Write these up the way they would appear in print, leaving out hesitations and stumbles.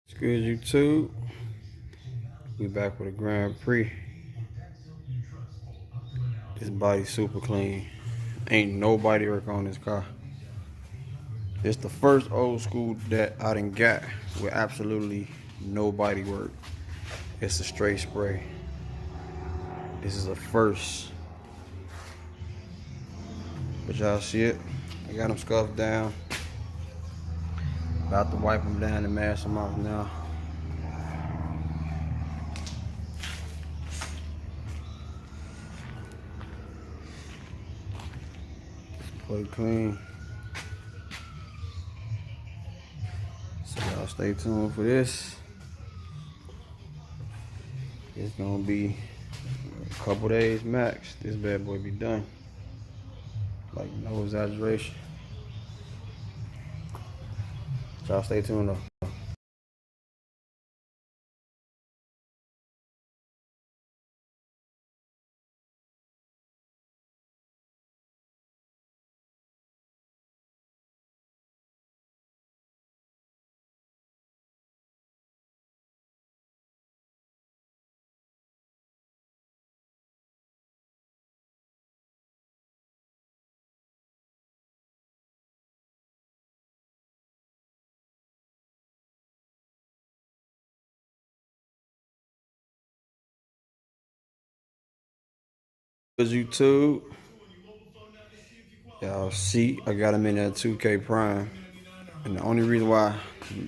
What's good, YouTube? We back with a Grand Prix. This body's super clean. Ain't nobody work on this car. It's the first old school that I done got with absolutely nobody work. It's a straight spray. This is a first. But y'all see it? I got them scuffed down. About to wipe them down and mask them off now. Play clean. So y'all stay tuned for this. It's gonna be a couple days max. This bad boy be done. Like, no exaggeration. Y'all stay tuned though. YouTube, y'all see I got him in that 2K prime, and the only reason why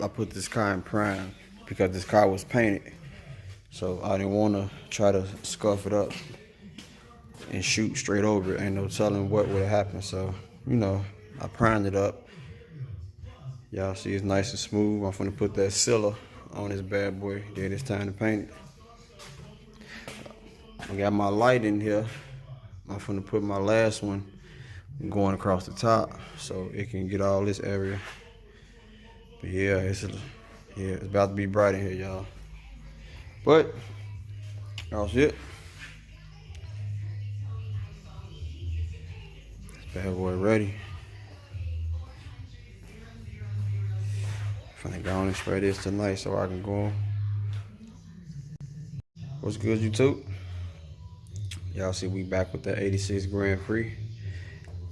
I put this car in prime because this car was painted, so I didn't want to try to scuff it up and shoot straight over it. Ain't no telling what would have happened, so you know I primed it up. Y'all see it's nice and smooth. I'm finna put that sealer on this bad boy. Then it's time to paint it. I got my light in here. I'm finna put my last one going across the top so it can get all this area. But yeah, it's about to be bright in here, y'all. But that's it. This bad boy ready. Finna go on and spray this tonight so I can go on. What's good, YouTube? Y'all see we back with that 86 Grand Prix.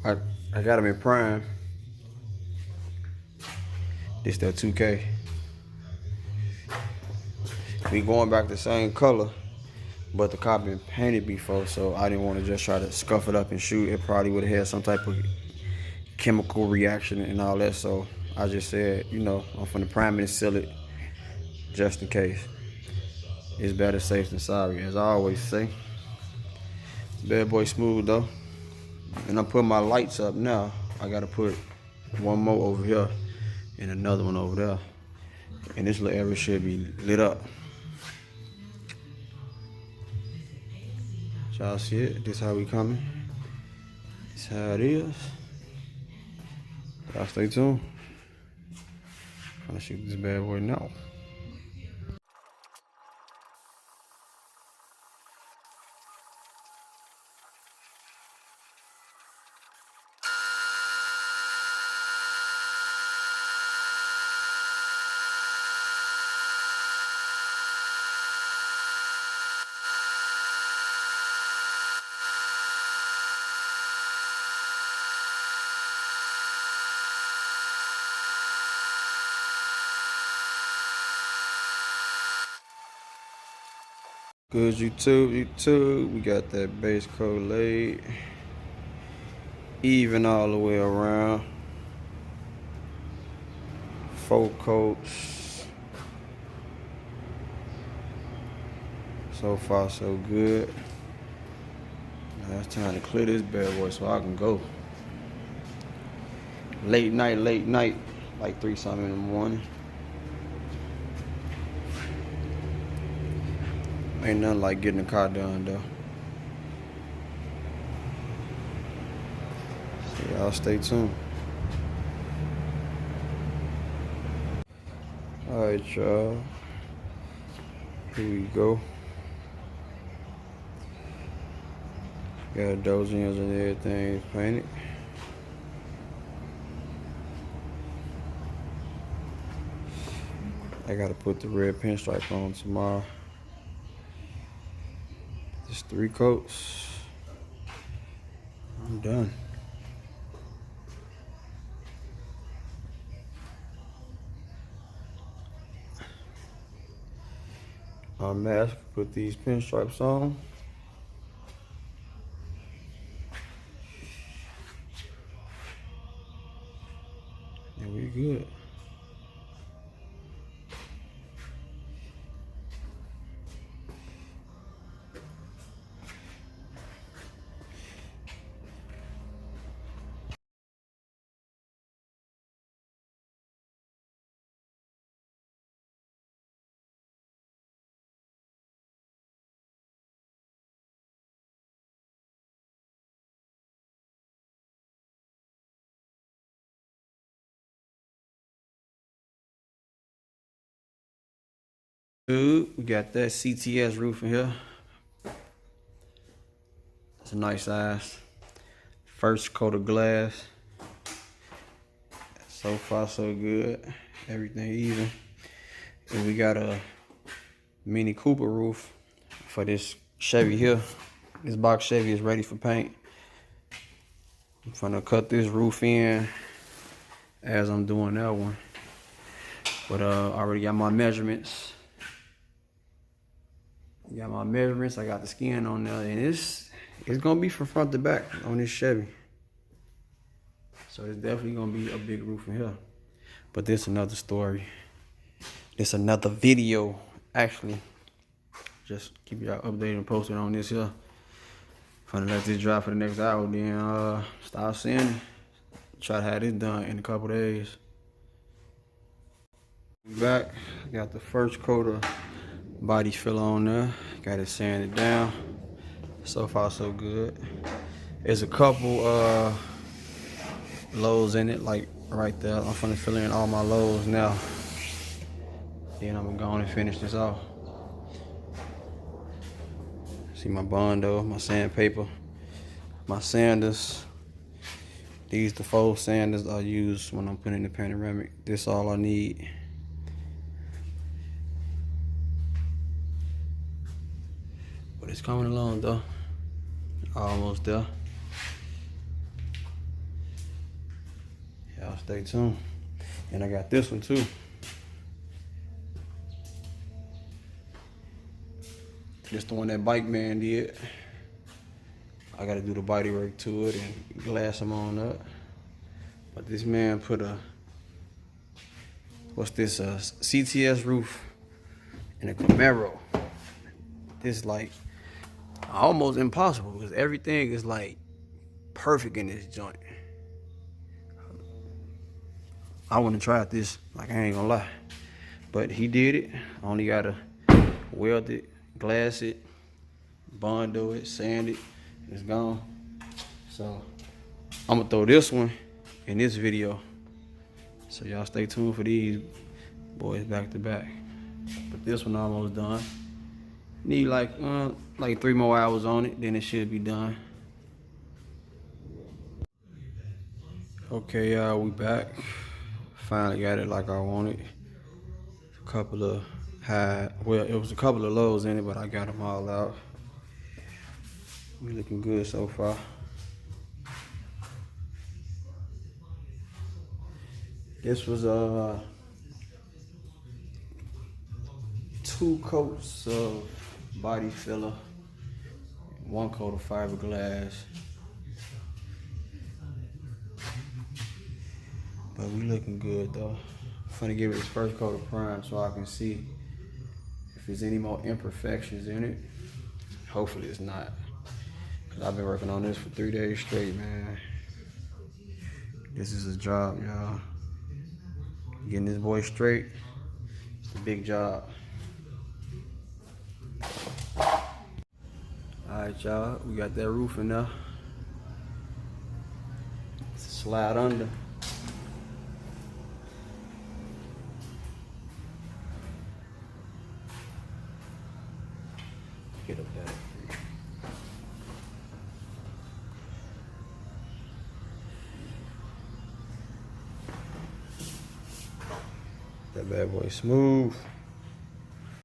I got him in prime. This that 2K. We going back the same color, but the car been painted before, so I didn't want to just try to scuff it up and shoot. It probably would have had some type of chemical reaction and all that, so I just said, you know, I'm finna prime it and seal it just in case. It's better safe than sorry, as I always say. Bad boy smooth though. And I'm putting my lights up now. I gotta put one more over here and another one over there. And this little area should be lit up. Y'all see it? This how we coming. This how it is. Y'all stay tuned. I'm gonna shoot this bad boy now. Good YouTube, we got that base coat laid, even all the way around. 4 coats. So far so good. Now it's time to clear this bad boy so I can go. Late night, like 3 something in the morning. Ain't nothing like getting the car done though. So y'all stay tuned. Alright, y'all. Here we go. Got those ends and everything painted. I gotta put the red pinstripe on tomorrow. Just 3 coats. I'm done. My mask, put these pinstripes on. And we good. Dude, we got that CTS roof in here. It's a nice size. First coat of glass. So far, so good. Everything even. And we got a Mini Cooper roof for this Chevy here. This box Chevy is ready for paint. I'm gonna cut this roof in as I'm doing that one. But I already got my measurements. I got the skin on there, and it's gonna be from front to back on this Chevy. So it's definitely gonna be a big roof in here. But this another story. This another video, actually. Just keep y'all updated and posted on this here. Finna let this dry for the next hour, then start sanding. Try to have this done in a couple days. Back, got the first coat of body filler on there. Got it sanded down. So far, so good. There's a couple lows in it, like right there. I'm finna fill in all my lows now. Then I'm gonna go on and finish this off. See my Bondo, my sandpaper, my sanders. These the 4 sanders I use when I'm putting the panoramic. This all I need. But it's coming along though. Almost there. Y'all stay tuned. And I got this one too. This the one that Bike Man did. I gotta do the body work to it and glass them on up. But this man put a, what's this, a CTS roof in a Camaro. This like almost impossible because everything is like perfect in this joint. I wouldn't try this, like I ain't gonna lie. But he did it. I only gotta weld it, glass it, Bondo it, sand it, and it's gone. So I'm gonna throw this one in this video. So y'all stay tuned for these boys back to back. But this one almost done. Need like 3 more hours on it, then it should be done. Okay, y'all, we back. Finally got it like I wanted. A couple of high, well, it was a couple of lows in it, but I got them all out. We looking good so far. This was 2 coats of body filler, 1 coat of fiberglass. But we looking good though. I'm gonna give it this first coat of prime so I can see if there's any more imperfections in it. Hopefully it's not. Cause I've been working on this for 3 days straight, man. This is a job, y'all. Getting this boy straight, it's a big job. Alright, y'all, we got that roof in there. Slide under. Get up there. That That bad boy smooth.